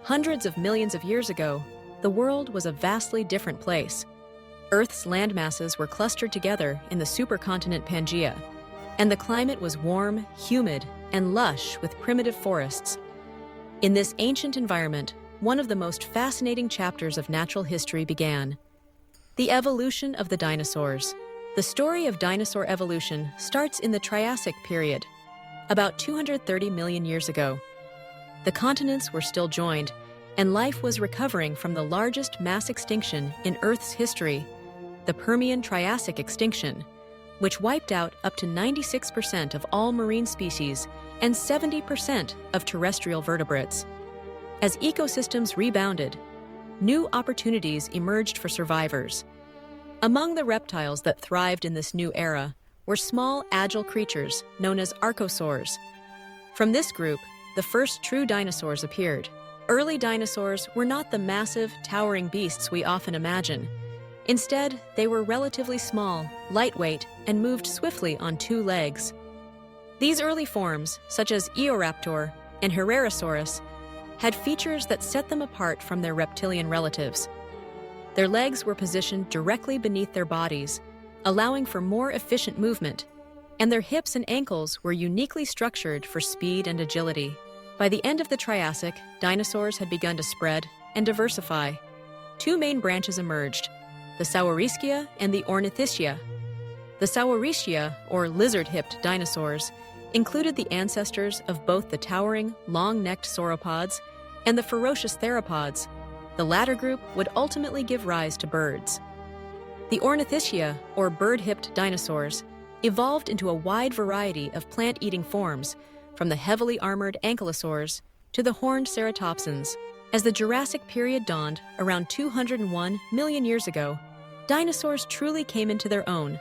Hundreds of millions of years ago, the world was a vastly different place. Earth's landmasses were clustered together in the supercontinent Pangaea, and the climate was warm, humid, and lush with primitive forests. In this ancient environment, one of the most fascinating chapters of natural history began. The evolution of the dinosaurs. The story of dinosaur evolution starts in the Triassic period, about 230 million years ago. The continents were still joined, and life was recovering from the largest mass extinction in Earth's history, the Permian-Triassic extinction, which wiped out up to 96% of all marine species and 70% of terrestrial vertebrates. As ecosystems rebounded, new opportunities emerged for survivors. Among the reptiles that thrived in this new era were small, agile creatures known as archosaurs. From this group, the first true dinosaurs appeared. Early dinosaurs were not the massive, towering beasts we often imagine. Instead, they were relatively small, lightweight, and moved swiftly on two legs. These early forms, such as Eoraptor and Herrerasaurus, had features that set them apart from their reptilian relatives. Their legs were positioned directly beneath their bodies, allowing for more efficient movement, and their hips and ankles were uniquely structured for speed and agility. By the end of the Triassic, dinosaurs had begun to spread and diversify. Two main branches emerged, the Saurischiae and the Ornithischia. The Saurischiae, or lizard-hipped dinosaurs, included the ancestors of both the towering, long-necked sauropods and the ferocious theropods. The latter group would ultimately give rise to birds. The Ornithischia, or bird-hipped dinosaurs, evolved into a wide variety of plant-eating forms, from the heavily armored ankylosaurs to the horned ceratopsians. As the Jurassic period dawned around 201 million years ago, dinosaurs truly came into their own.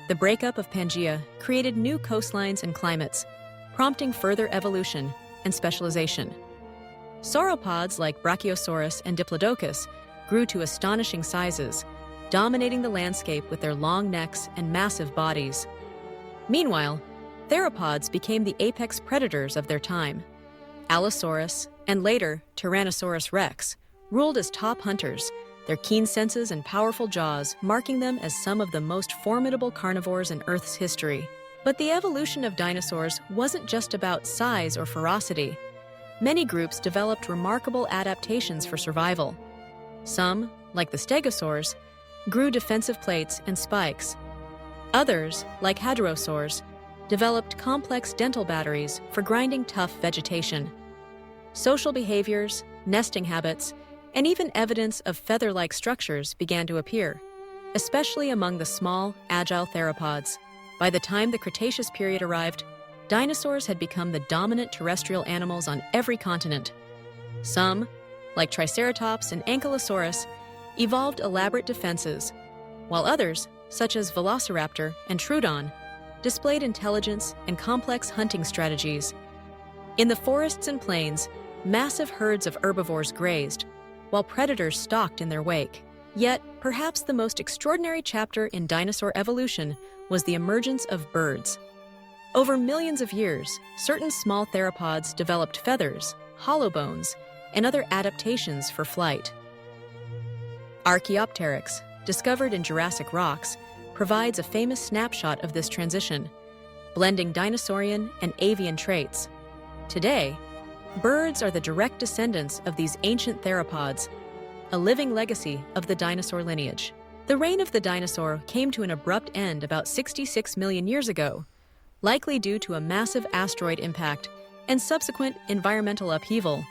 The breakup of Pangaea created new coastlines and climates, prompting further evolution and specialization. Sauropods like Brachiosaurus and Diplodocus grew to astonishing sizes, dominating the landscape with their long necks and massive bodies. Meanwhile, theropods became the apex predators of their time. Allosaurus, and later Tyrannosaurus rex, ruled as top hunters, their keen senses and powerful jaws marking them as some of the most formidable carnivores in Earth's history. But the evolution of dinosaurs wasn't just about size or ferocity. Many groups developed remarkable adaptations for survival. Some, like the stegosaurs, grew defensive plates and spikes. Others, like hadrosaurs, developed complex dental batteries for grinding tough vegetation. Social behaviors, nesting habits, and even evidence of feather-like structures began to appear, especially among the small, agile theropods. By the time the Cretaceous period arrived, dinosaurs had become the dominant terrestrial animals on every continent. Some, like Triceratops and Ankylosaurus, evolved elaborate defenses, while others, such as Velociraptor and Troodon, displayed intelligence and complex hunting strategies. In the forests and plains, massive herds of herbivores grazed, while predators stalked in their wake. Yet, perhaps the most extraordinary chapter in dinosaur evolution was the emergence of birds. Over millions of years, certain small theropods developed feathers, hollow bones, and other adaptations for flight. Archaeopteryx, discovered in Jurassic rocks, provides a famous snapshot of this transition, blending dinosaurian and avian traits. Today, birds are the direct descendants of these ancient theropods, a living legacy of the dinosaur lineage. The reign of the dinosaur came to an abrupt end about 66 million years ago, likely due to a massive asteroid impact and subsequent environmental upheaval.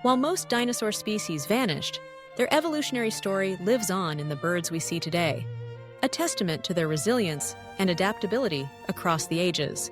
While most dinosaur species vanished, their evolutionary story lives on in the birds we see today, a testament to their resilience and adaptability across the ages.